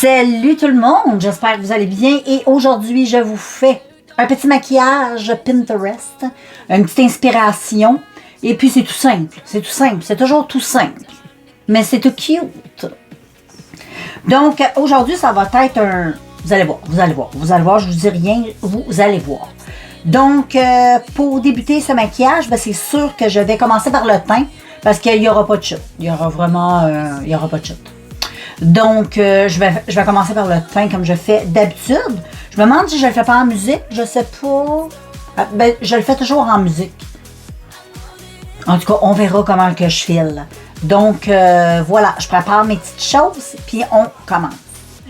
Salut tout le monde, j'espère que vous allez bien et aujourd'hui je vous fais un petit maquillage Pinterest, une petite inspiration et puis c'est tout simple, c'est toujours tout simple, mais c'est tout cute. Donc aujourd'hui ça va être un, vous allez voir, je vous dis rien, vous allez voir. Donc pour débuter ce maquillage, c'est sûr que je vais commencer par le teint parce qu'il n'y aura pas de chute, il y aura pas de chute. Donc, je vais commencer par le teint comme je fais d'habitude. Je me demande si je le fais pas en musique. Je sais pas. Je le fais toujours en musique. En tout cas, on verra comment que je file. Donc, voilà. Je prépare mes petites choses. Puis, on commence.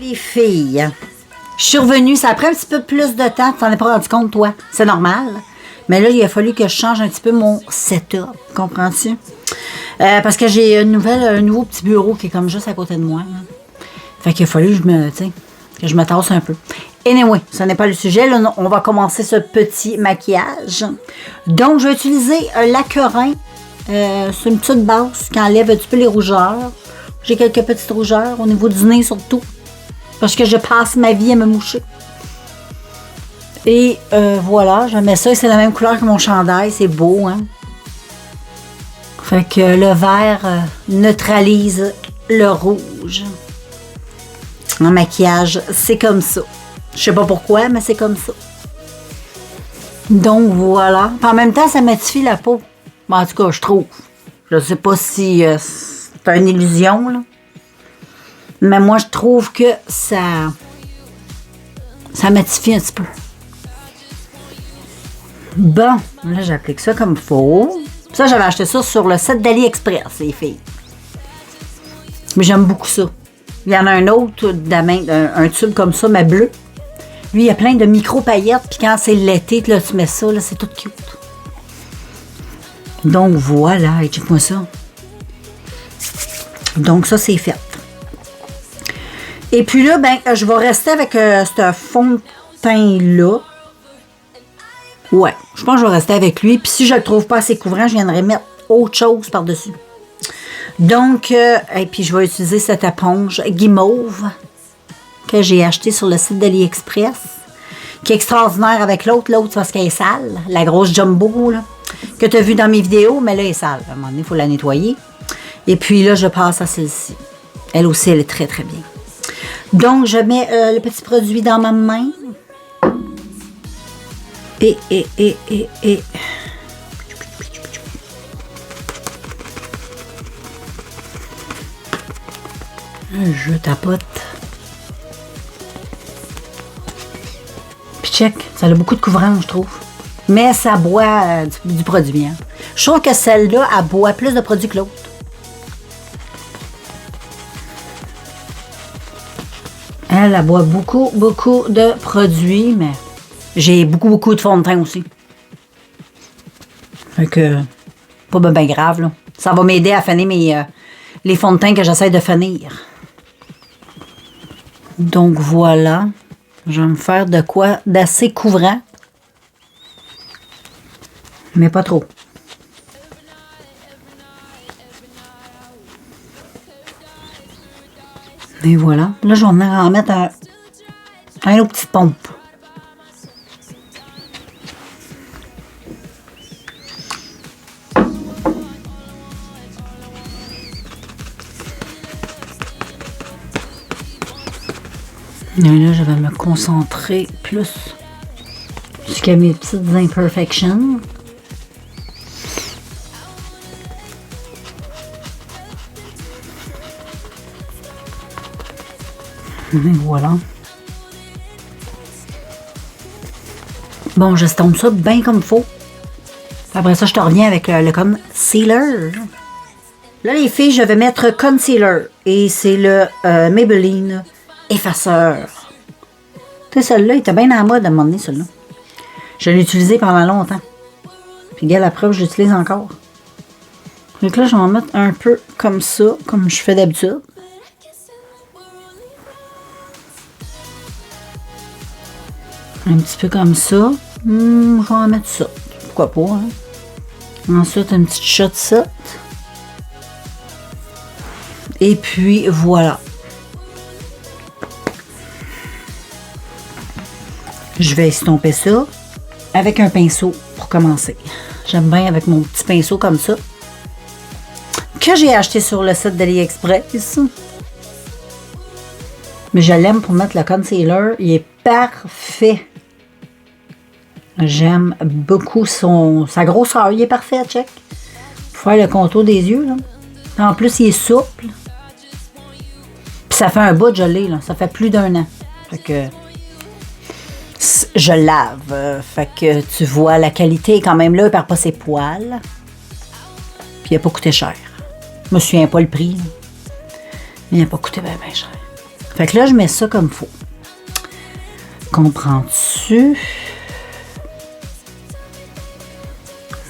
Les filles, je suis revenue. Ça a pris un petit peu plus de temps. Tu t'en es pas rendu compte, toi. C'est normal. Mais là, il a fallu que je change un petit peu mon setup. Comprends-tu? Parce que j'ai un nouveau petit bureau qui est comme juste à côté de moi. Là. Fait qu'il a fallu que je me tasse un peu. Anyway, ce n'est pas le sujet. Là, on va commencer ce petit maquillage. Donc, je vais utiliser l'Aquarin. C'est une petite base qui enlève un petit peu les rougeurs. J'ai quelques petites rougeurs au niveau du nez surtout. Parce que je passe ma vie à me moucher. Et voilà, je mets ça. C'est la même couleur que mon chandail. C'est beau, hein? Fait que le vert neutralise le rouge. En maquillage, c'est comme ça. Je sais pas pourquoi, mais c'est comme ça. Donc voilà. Puis en même temps, ça matifie la peau. En tout cas, je trouve. Je sais pas si c'est une illusion, là. Mais moi, je trouve que ça matifie un petit peu. Bon, là, j'applique ça comme il faut. Ça, j'avais acheté ça sur le site d'AliExpress, les filles. Mais j'aime beaucoup ça. Il y en a un autre, un tube comme ça, mais bleu. Lui, il y a plein de micro-paillettes, puis quand c'est l'été, là, tu mets ça, là, c'est tout cute. Donc, voilà, check-moi ça. Donc, ça, c'est fait. Et puis là, je vais rester avec ce fond de teint-là. Ouais, je pense que je vais rester avec lui. Puis si je ne le trouve pas assez couvrant, je viendrai mettre autre chose par-dessus. Donc, et puis je vais utiliser cette éponge guimauve que j'ai achetée sur le site d'AliExpress, qui est extraordinaire avec l'autre. L'autre, parce qu'elle est sale. La grosse jumbo, là, que tu as vue dans mes vidéos, mais là, elle est sale. À un moment donné, il faut la nettoyer. Et puis là, je passe à celle-ci. Elle aussi, elle est très, très bien. Donc, je mets le petit produit dans ma main. Et. Je tapote. Puis check, ça a beaucoup de couvrant, je trouve. Mais ça boit du produit. Hein. Je trouve que celle-là, elle boit plus de produit que l'autre. Elle boit beaucoup de produits, mais... J'ai beaucoup de fond de teint aussi. Fait que, pas bien grave, là. Ça va m'aider à finir les fonds de teint que j'essaie de finir. Donc, voilà. Je vais me faire de quoi d'assez couvrant. Mais pas trop. Et voilà. Là, je vais venir en mettre un autre petit pompe. Et là, je vais me concentrer plus jusqu'à mes petites imperfections. Et voilà. Bon, j'estompe ça bien comme il faut. Après ça, je te reviens avec le concealer. Là, les filles, je vais mettre concealer. Et c'est le Maybelline effaceur. Tu sais, celle-là, il était bien en mode à un moment donné, celle-là. Je l'ai utilisé pendant longtemps. Puis, regarde, la preuve, je l'utilise encore. Donc là, je vais en mettre un peu comme ça, comme je fais d'habitude. Un petit peu comme ça. Je vais en mettre ça. Pourquoi pas, hein? Ensuite, une petite shot de ça. Et puis, voilà. Je vais estomper ça avec un pinceau pour commencer. J'aime bien avec mon petit pinceau comme ça. Que j'ai acheté sur le site d'AliExpress. Mais je l'aime pour mettre le concealer. Il est parfait. J'aime beaucoup sa grosseur. Il est parfait, check. Pour faire le contour des yeux, là. En plus, il est souple. Puis ça fait un bout, je l'ai, là. Ça fait plus d'1 an. Fait que je lave. Fait que tu vois, la qualité est quand même là. Il perd pas ses poils. Puis il n'a pas coûté cher. Je me souviens pas le prix. Là. Mais il n'a pas coûté bien cher. Fait que là, je mets ça comme il faut. Comprends-tu?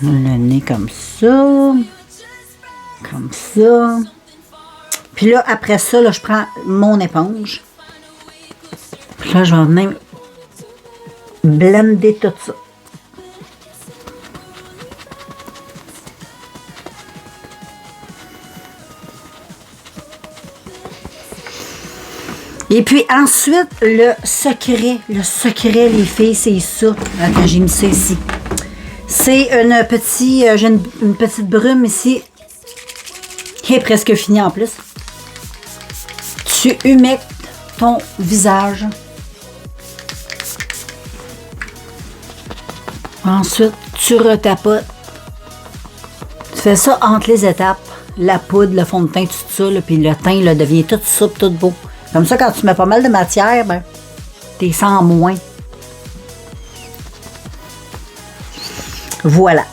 Le nez comme ça. Comme ça. Puis là, après ça, là, je prends mon éponge. Puis là, je vais venir blender tout ça. Et puis ensuite, le secret, les filles, c'est ça. Attends, j'ai mis ça ici. C'est j'ai une petite brume ici, qui est presque finie en plus. Tu humectes ton visage. Ensuite, tu retapotes. Tu fais ça entre les étapes. La poudre, le fond de teint, tout ça, là, puis le teint là, devient tout souple, tout beau. Comme ça, quand tu mets pas mal de matière, ben, t'es sans moins. Voilà.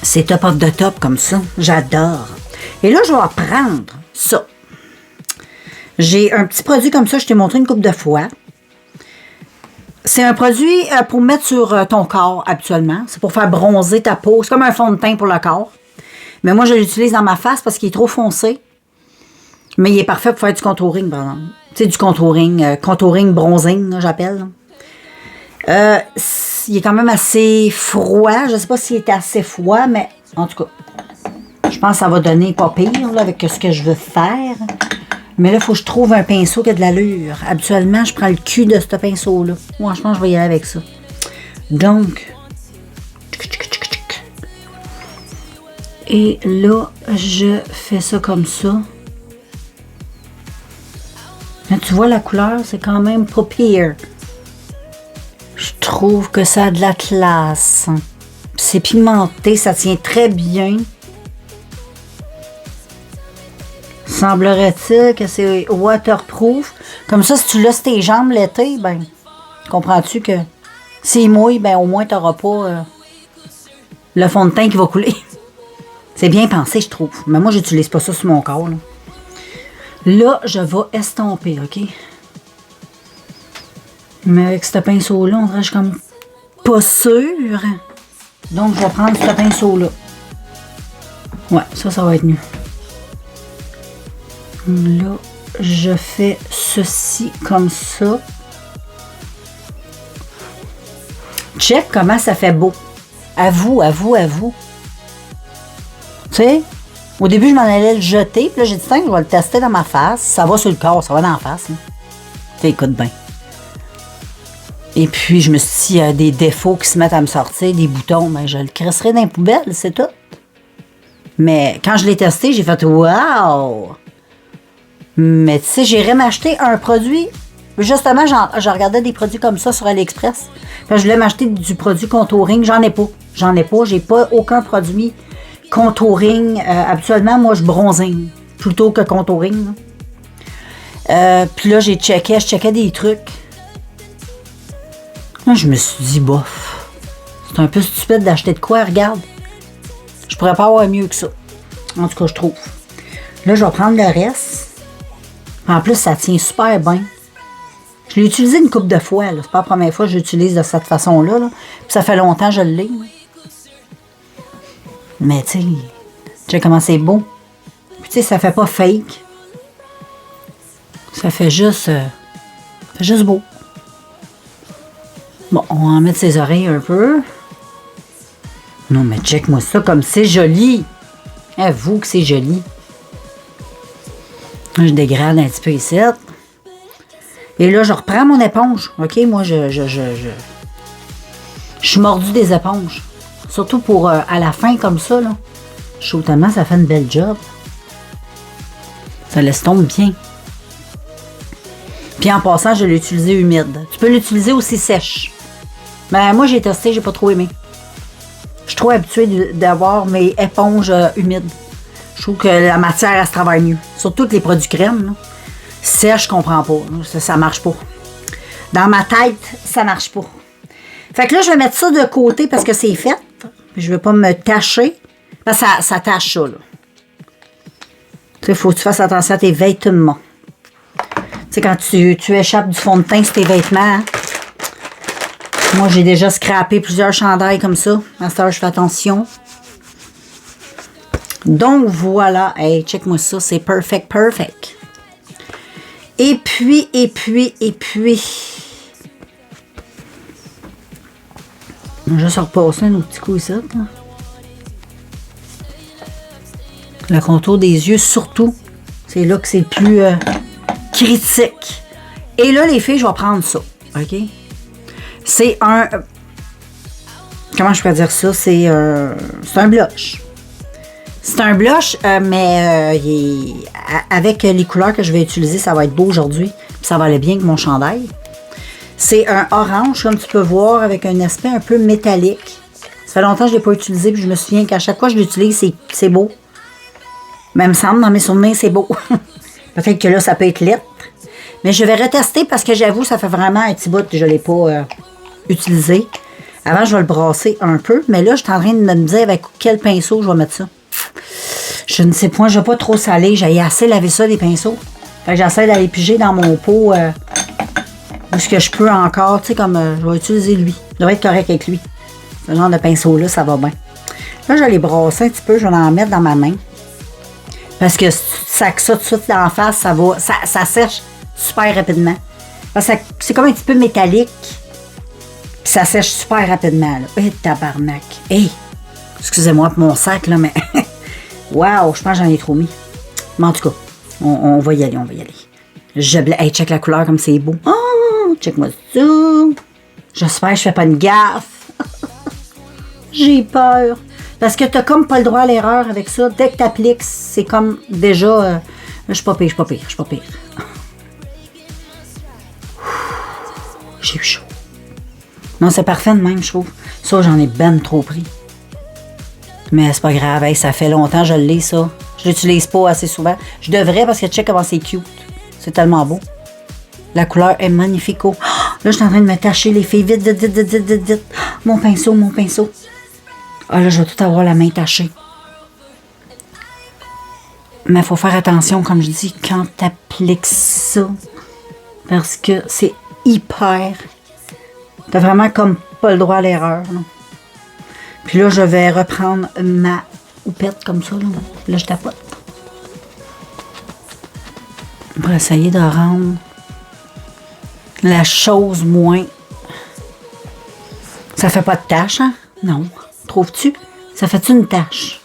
C'est top of the top comme ça. J'adore. Et là, je vais prendre ça. J'ai un petit produit comme ça, je t'ai montré une couple de fois. C'est un produit pour mettre sur ton corps habituellement. C'est pour faire bronzer ta peau. C'est comme un fond de teint pour le corps. Mais moi, je l'utilise dans ma face parce qu'il est trop foncé. Mais il est parfait pour faire du contouring, par exemple. Tu sais, du contouring. Contouring bronzing, là, j'appelle. Il est quand même assez froid. Je ne sais pas s'il est assez froid, mais en tout cas, je pense que ça va donner pas pire là, avec ce que je veux faire. Mais là, il faut que je trouve un pinceau qui a de l'allure. Habituellement, je prends le cul de ce pinceau-là. Moi, je pense que je vais y aller avec ça. Donc, et là, je fais ça comme ça. Mais tu vois, la couleur, c'est quand même pas pire. Je trouve que ça a de la classe. C'est pimenté, ça tient très bien. Semblerait-il que c'est waterproof. Comme ça, si tu laisses tes jambes l'été, ben, comprends-tu que s'il mouille, ben au moins tu n'auras pas le fond de teint qui va couler. C'est bien pensé, je trouve. Mais moi, j'utilise pas ça sur mon corps. Là, je vais estomper, OK? Mais avec ce pinceau-là, on dirait que je suis comme pas sûre. Donc, je vais prendre ce pinceau-là. Ouais, ça va être mieux. Là, je fais ceci comme ça. Check comment ça fait beau. Avoue. Tu sais, au début, je m'en allais le jeter. Puis là, j'ai dit, tiens, je vais le tester dans ma face. Ça va sur le corps, ça va dans la face. Hein. Tu sais, écoute bien. Et puis, je me suis dit, il y a des défauts qui se mettent à me sortir, des boutons, mais je le crisserai dans les poubelles, c'est tout. Mais quand je l'ai testé, j'ai fait, wow! Mais tu sais, j'irais m'acheter un produit. Justement, je regardais des produits comme ça sur AliExpress. Puis je voulais m'acheter du produit contouring. J'en ai pas. J'ai pas aucun produit contouring. Habituellement, moi, je bronzing plutôt que contouring. Puis là, je checkais des trucs. Là, je me suis dit, bof. C'est un peu stupide d'acheter de quoi, regarde. Je pourrais pas avoir mieux que ça. En tout cas, je trouve. Là, je vais prendre le reste. En plus, ça tient super bien. Je l'ai utilisé une couple de fois. C'est pas la première fois que je l'utilise de cette façon-là. Là. Puis ça fait longtemps que je l'ai. Mais tu sais comment c'est beau. Puis tu sais, ça fait pas fake. Ça fait juste beau. Bon, on va en mettre ses oreilles un peu. Non, mais check-moi ça comme c'est joli. Avoue que c'est joli. Je dégrade un petit peu ici. Et là, je reprends mon éponge. OK, moi, je suis mordu des éponges. Surtout pour à la fin comme ça, là. Je trouve tellement ça fait une belle job. Ça laisse tomber bien. Puis en passant, je l'ai utilisé humide. Tu peux l'utiliser aussi sèche. Mais moi, j'ai testé, j'ai pas trop aimé. Je suis trop habituée d'avoir mes éponges humides. Je trouve que la matière, elle se travaille mieux. Surtout que les produits crème, là. Sèche, je comprends pas. Ça marche pas. Dans ma tête, ça marche pas. Fait que là, je vais mettre ça de côté parce que c'est fait. Je ne veux pas me tacher. Parce que ça tache ça, là. Tu sais, il faut que tu fasses attention à tes vêtements. Tu sais, quand tu échappes du fond de teint sur tes vêtements, hein? Moi, j'ai déjà scrappé plusieurs chandails comme ça. À cette heure, je fais attention. Donc, voilà. Hey, check-moi ça. C'est perfect, perfect. Et puis. Je vais juste repasser un autre petit coup ici. Là. Le contour des yeux, surtout. C'est là que c'est le plus critique. Et là, les filles, je vais prendre ça. OK? C'est un... Comment je peux dire ça? C'est un blush. C'est un blush, mais avec les couleurs que je vais utiliser, ça va être beau aujourd'hui. Ça va aller bien avec mon chandail. C'est un orange, comme tu peux voir, avec un aspect un peu métallique. Ça fait longtemps que je ne l'ai pas utilisé, puis je me souviens qu'à chaque fois que je l'utilise, c'est beau. Mais il me semble, dans mes souvenirs, c'est beau. Peut-être que là, ça peut être lettre. Mais je vais retester parce que j'avoue, ça fait vraiment un petit bout que je ne l'ai pas utilisé. Avant, je vais le brasser un peu. Mais là, je suis en train de me dire avec quel pinceau je vais mettre ça. Je ne sais point, je ne vais pas trop saler. J'ai assez lavé ça, des pinceaux. Fait que j'essaie d'aller piger dans mon pot où ce que je peux encore. Tu sais, comme je vais utiliser lui. Je devrais être correct avec lui. Ce genre de pinceau-là, ça va bien. Là, je vais les brasser un petit peu. Je vais en mettre dans ma main. Parce que ça tout de suite en face, ça sèche super rapidement. Parce que c'est comme un petit peu métallique. Puis ça sèche super rapidement. Hé, tabarnak. Hé! Excusez-moi pour mon sac, là, mais... Waouh, je pense que j'en ai trop mis. Mais en tout cas, on va y aller, on va y aller. Hey, check la couleur comme c'est beau. Oh, check-moi ça. J'espère que je fais pas une gaffe. J'ai peur. Parce que t'as comme pas le droit à l'erreur avec ça. Dès que t'appliques, c'est comme déjà... je suis pas pire. J'ai eu chaud. Non, c'est parfait de même, je trouve. Ça, j'en ai ben trop pris. Mais c'est pas grave, hey, ça fait longtemps que je l'ai, ça. Je l'utilise pas assez souvent. Je devrais parce que check comment c'est cute. C'est tellement beau. La couleur est magnifique. Oh, là, je suis en train de me tacher les filles. Vite. Mon pinceau. Ah là, je vais tout avoir la main tachée. Mais il faut faire attention, comme je dis, quand tu appliques ça. Parce que c'est hyper... T'as vraiment comme pas le droit à l'erreur. Là. Puis là, je vais reprendre ma houppette comme ça. Là, je tapote. Pour essayer de rendre la chose moins... Ça fait pas de tache, hein? Non. Trouves-tu? Ça fait-tu une tache?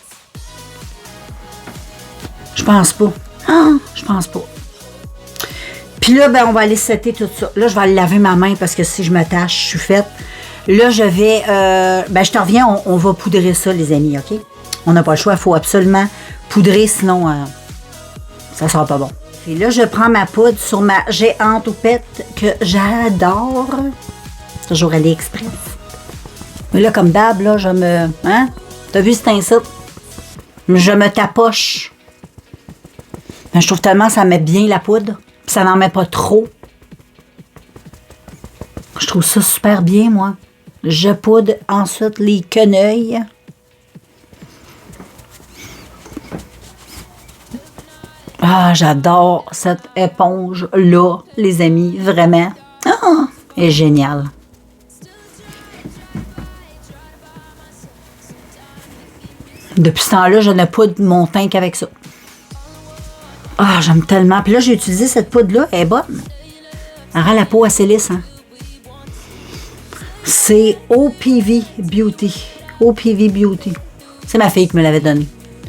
Je pense pas. Ah, je pense pas. Puis là, ben, on va aller setter tout ça. Là, je vais aller laver ma main parce que si je me tâche, je suis faite. Là, je vais... ben, je te reviens, on va poudrer ça, les amis, OK? On n'a pas le choix, il faut absolument poudrer, sinon ça sera pas bon. Et là, je prends ma poudre sur ma géante houppette que j'adore. C'est toujours AliExpress. Mais là, comme d'hab, là, je me... Hein? T'as vu cet incite? Je me tapoche. Ben, je trouve tellement que ça met bien la poudre. Puis ça n'en met pas trop. Je trouve ça super bien, moi. Je poudre ensuite les quenouilles. Ah, j'adore cette éponge-là, les amis. Vraiment. Ah, elle est géniale. Depuis ce temps-là, je ne poudre mon teint qu'avec ça. Ah, j'aime tellement. Puis là, j'ai utilisé cette poudre-là. Elle est bonne. Elle rend la peau assez lisse, hein. C'est OPV Beauty. OPV Beauty. C'est ma fille qui me l'avait donné.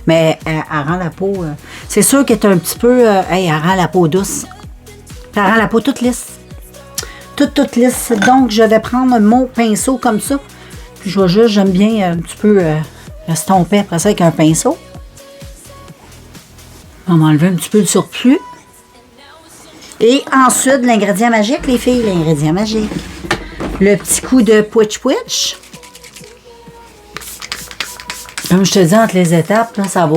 Mais elle rend la peau... c'est sûr qu'elle est un petit peu... elle rend la peau douce. Puis elle rend la peau toute lisse. toute lisse. Donc, je vais prendre mon pinceau comme ça. Puis, je vais juste, j'aime bien un petit peu estomper après ça avec un pinceau. On va enlever un petit peu le surplus. Et ensuite, l'ingrédient magique, les filles, l'ingrédient magique. Le petit coup de pouch-pouch. Comme je te dis, entre les étapes, là, ça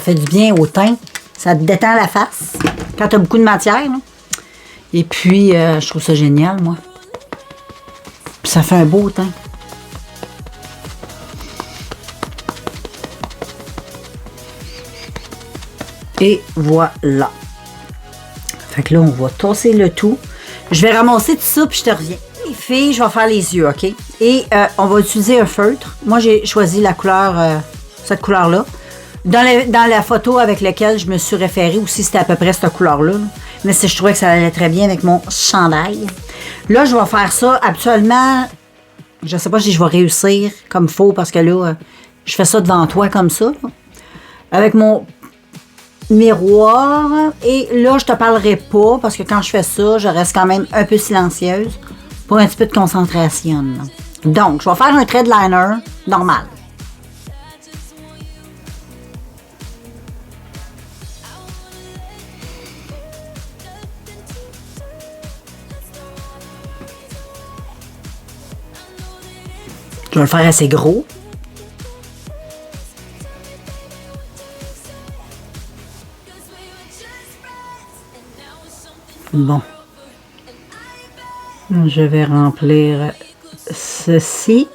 fait du bien au teint. Ça te détend la face quand tu as beaucoup de matière. Là. Et puis, je trouve ça génial, moi. Puis ça fait un beau teint. Et voilà. Fait que là, on va tasser le tout. Je vais ramasser tout ça, puis je te reviens. Les filles, je vais faire les yeux, OK? Et on va utiliser un feutre. Moi, j'ai choisi la couleur, cette couleur-là. Dans la photo avec laquelle je me suis référée aussi, c'était à peu près cette couleur-là. Mais je trouvais que ça allait très bien avec mon chandail. Là, je vais faire ça. Habituellement, je ne sais pas si je vais réussir comme il faut, parce que là, je fais ça devant toi comme ça. Là, avec mon miroir. Et là, je te parlerai pas, parce que quand je fais ça, je reste quand même un peu silencieuse pour un petit peu de concentration. Là. Donc, je vais faire un trait de liner normal. Je vais le faire assez gros. Bon. Je vais remplir ceci.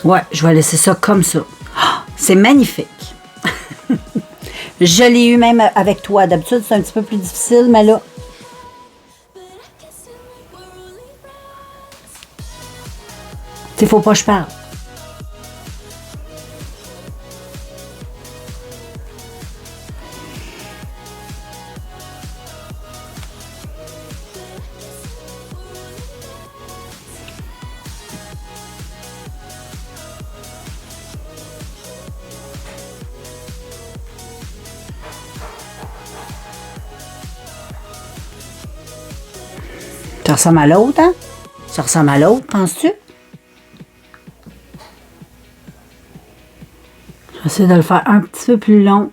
Ouais, je vais laisser ça comme ça. Oh, c'est magnifique. Je l'ai eu même avec toi. D'habitude, c'est un petit peu plus difficile, mais là... Il faut pas que je parle. Ça ressemble à l'autre, hein? Ça ressemble à l'autre, penses-tu? J'essaie de le faire un petit peu plus long.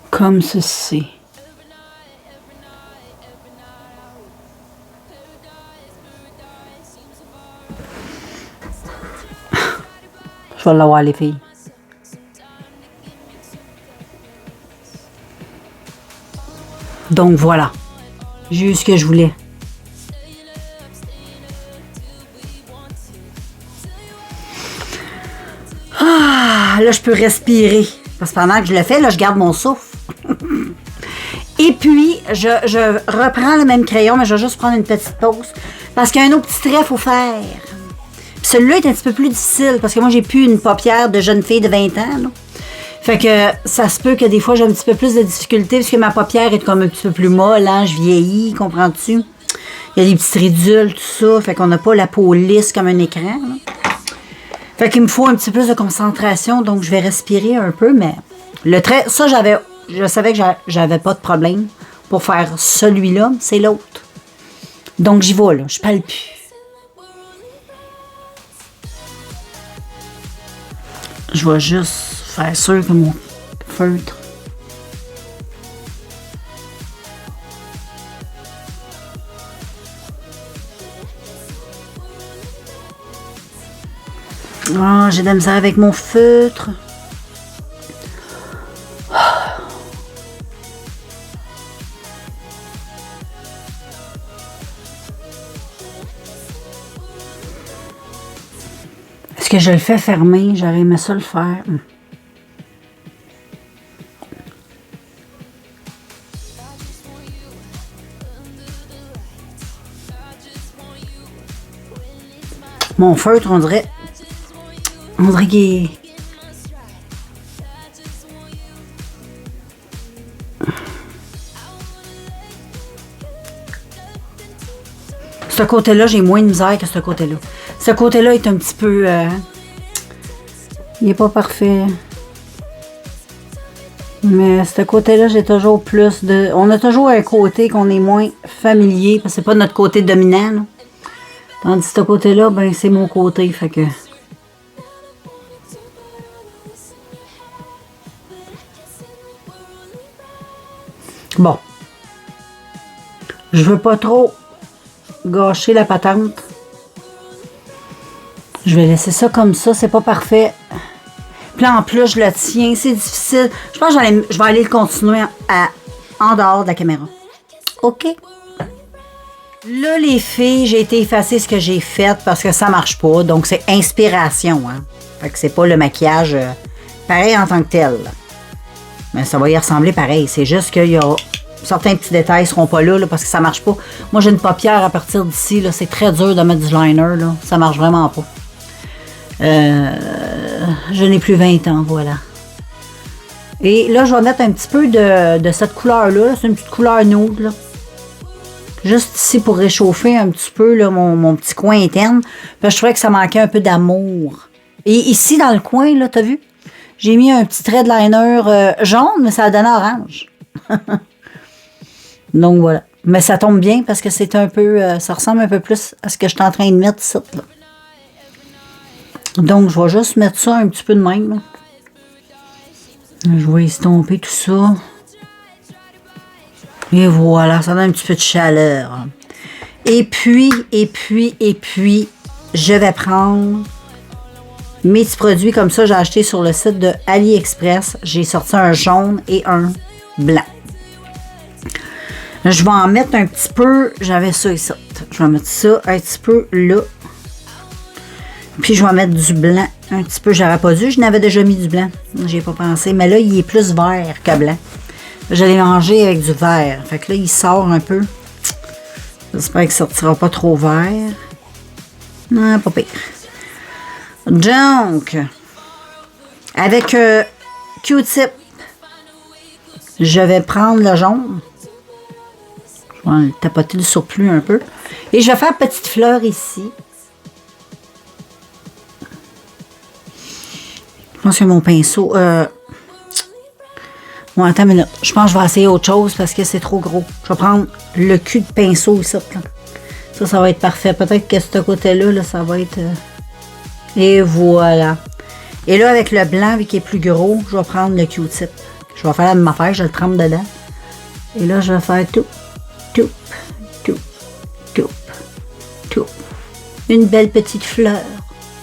Comme ceci. Je vais l'avoir, les filles. Donc voilà. J'ai eu ce que je voulais. Ah, là, je peux respirer. Parce que pendant que je le fais, là, je garde mon souffle. Et puis, je reprends le même crayon, mais je vais juste prendre une petite pause. Parce qu'il y a un autre petit trait qu'il faut faire. Puis celui-là est un petit peu plus difficile, parce que moi, j'ai plus une paupière de jeune fille de 20 ans. Là. Fait que ça se peut que des fois, j'ai un petit peu plus de difficulté, parce que ma paupière est comme un petit peu plus molle, hein, je vieillis, comprends-tu? Il y a des petites ridules, tout ça, fait qu'on n'a pas la peau lisse comme un écran. Là. Fait qu'il me faut un petit peu plus de concentration, donc je vais respirer un peu, mais le trait, ça, je savais que j'avais pas de problème pour faire celui-là, c'est l'autre. Donc j'y vais, là, je parle plus. Je vais juste faire sûr que mon feutre... Oh, j'ai de la misère avec mon feutre. Est-ce que je le fais fermer? J'aurais aimé ça le faire. Mon feutre, on dirait qu'il est... ce côté-là, j'ai moins de misère que ce côté-là. Ce côté-là est un petit peu... il n'est pas parfait. Mais ce côté-là, j'ai toujours plus de... On a toujours un côté qu'on est moins familier, parce que c'est pas notre côté dominant, là. Tandis que ce côté-là, ben c'est mon côté, fait que... Bon. Je veux pas trop gâcher la patente. Je vais laisser ça comme ça, c'est pas parfait. Puis là, en plus, je le tiens, c'est difficile. Je pense que je vais aller le continuer en dehors de la caméra. OK? Là, les filles, j'ai été effacer ce que j'ai fait parce que ça marche pas. Donc, c'est inspiration, hein? Fait que c'est pas le maquillage pareil en tant que tel. Mais ça va y ressembler pareil. C'est juste qu'il y a certains petits détails qui seront pas là, parce que ça marche pas. Moi, j'ai une paupière à partir d'ici. C'est très dur de mettre du liner. Là. Ça marche vraiment pas. Je n'ai plus 20 ans, voilà. Et là, je vais mettre un petit peu de cette couleur-là. C'est une petite couleur nude, là. Juste ici pour réchauffer un petit peu là, mon petit coin interne. Parce que je trouvais que ça manquait un peu d'amour. Et ici, dans le coin, là, t'as vu? J'ai mis un petit trait de liner jaune, mais ça a donné orange. Donc voilà. Mais ça tombe bien parce que c'est un peu... ça ressemble un peu plus à ce que je suis en train de mettre ici. Là. Donc, je vais juste mettre ça un petit peu de même. Là. Je vais estomper tout ça. Et voilà, ça donne un petit peu de chaleur. Et puis, je vais prendre mes petits produits comme ça. J'ai acheté sur le site de AliExpress. J'ai sorti un jaune et un blanc. Je vais en mettre un petit peu. J'avais ça ici. Je vais mettre ça un petit peu là. Puis je vais mettre du blanc un petit peu. J'aurais pas dû. Je n'avais déjà mis du blanc. J'ai pas pensé. Mais là, il est plus vert que blanc. Je l'ai mangé avec du vert. Fait que là, il sort un peu. J'espère qu'il ne sortira pas trop vert. Non, pas pire. Donc, avec Q-tip, je vais prendre le jaune. Je vais tapoter le surplus un peu. Et je vais faire petite fleur ici. Je pense que mon pinceau... Bon, attends une minute. Je pense que je vais essayer autre chose parce que c'est trop gros. Je vais prendre le cul de pinceau ici. Là. Ça va être parfait. Peut-être que ce côté-là, là, ça va être... Et voilà. Et là, avec le blanc, vu qu'il est plus gros, je vais prendre le Q-tip. Je vais faire la même affaire. Je le trempe dedans. Et là, je vais faire tout. Une belle petite fleur.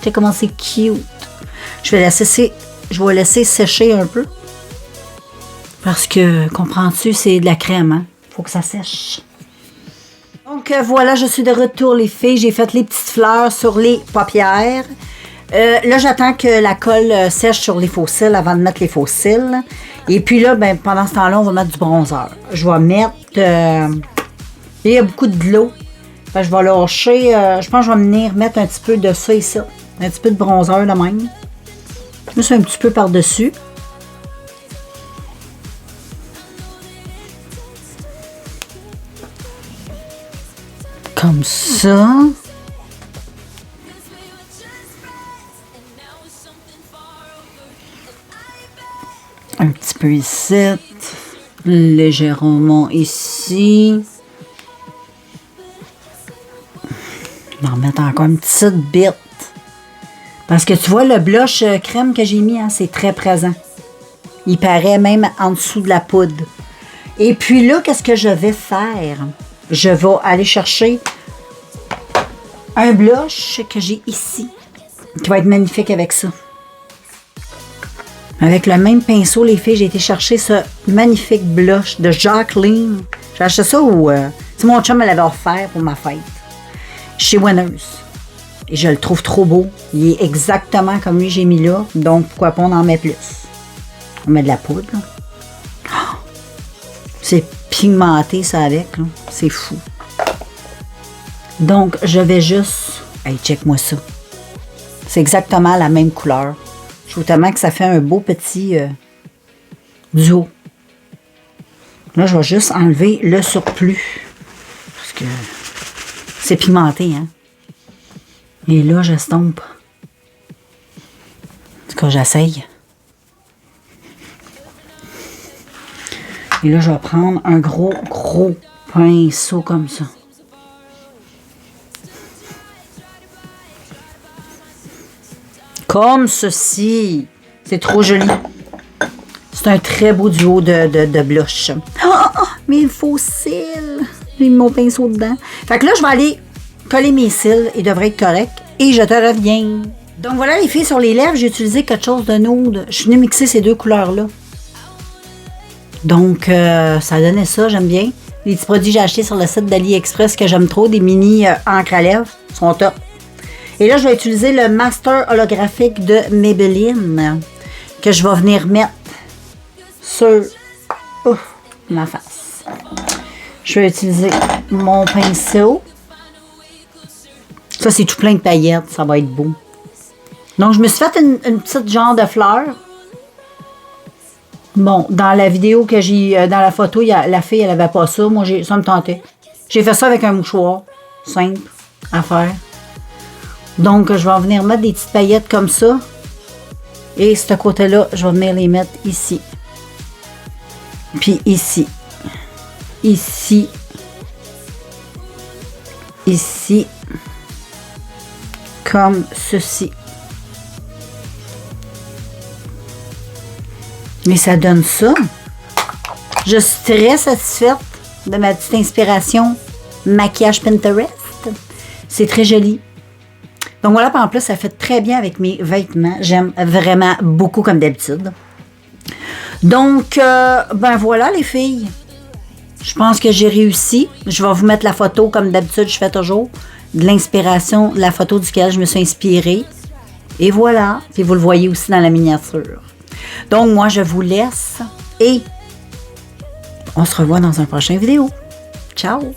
Tu sais comment c'est cute. Je vais laisser sécher un peu. Parce que, comprends-tu, c'est de la crème, hein? Faut que ça sèche. Donc, voilà, je suis de retour, les filles. J'ai fait les petites fleurs sur les paupières. Là, j'attends que la colle sèche sur les faux cils avant de mettre les faux cils. Et puis là, ben, pendant ce temps-là, on va mettre du bronzer. Je vais mettre... il y a beaucoup de l'eau. Je vais lâcher... je pense que je vais venir mettre un petit peu de ça ici. Un petit peu de bronzer, là même. Juste un petit peu par-dessus. Comme ça. Un petit peu ici. Légèrement ici. Je vais en mettre encore une petite bite. Parce que tu vois, le blush crème que j'ai mis, hein, c'est très présent. Il paraît même en dessous de la poudre. Et puis là, qu'est-ce que je vais faire? Je vais aller chercher un blush que j'ai ici, qui va être magnifique avec ça. Avec le même pinceau, les filles, j'ai été chercher ce magnifique blush de Jacqueline. J'ai acheté ça où mon chum me l'avait offert pour ma fête. Chez Winners. Et je le trouve trop beau. Il est exactement comme lui j'ai mis là. Donc, pourquoi pas on en met plus? On met de la poudre. Oh! C'est pigmenté, ça, avec. C'est fou. Donc, je vais juste... Hey, check-moi ça. C'est exactement la même couleur. Je trouve tellement que ça fait un beau petit duo. Là, je vais juste enlever le surplus. Parce que C'est pigmenté, hein? Et là, j'estompe. En tout cas, j'essaye. Et là, je vais prendre un gros pinceau comme ça. Comme ceci. C'est trop joli. C'est un très beau duo de blush. Oh, mes faux cils. J'ai mis mon pinceau dedans. Fait que là, je vais aller coller mes cils. Ils devraient être corrects. Et je te reviens. Donc voilà les filles, sur les lèvres, j'ai utilisé quelque chose de nude. Je suis venue mixer ces deux couleurs-là. Donc, ça donnait ça, j'aime bien. Les petits produits que j'ai achetés sur le site d'AliExpress que j'aime trop, des mini encre à lèvres, sont top. Et là, je vais utiliser le Master holographique de Maybelline que je vais venir mettre sur ma face. Je vais utiliser mon pinceau. Ça, c'est tout plein de paillettes, ça va être beau. Donc, je me suis fait une petite genre de fleur. Bon, dans la vidéo que j'ai, dans la photo, la fille, elle avait pas ça. Moi, ça me tentait. J'ai fait ça avec un mouchoir. Simple à faire. Donc, je vais venir mettre des petites paillettes comme ça. Et ce côté-là, je vais venir les mettre ici. Puis ici. Ici. Ici. Comme ceci. Mais ça donne ça. Je suis très satisfaite de ma petite inspiration maquillage Pinterest. C'est très joli. Donc voilà, en plus, ça fait très bien avec mes vêtements. J'aime vraiment beaucoup comme d'habitude. Donc, ben voilà les filles. Je pense que j'ai réussi. Je vais vous mettre la photo comme d'habitude, je fais toujours. De l'inspiration, la photo duquel je me suis inspirée. Et voilà. Puis vous le voyez aussi dans la miniature. Donc, moi, je vous laisse et on se revoit dans un prochain vidéo. Ciao!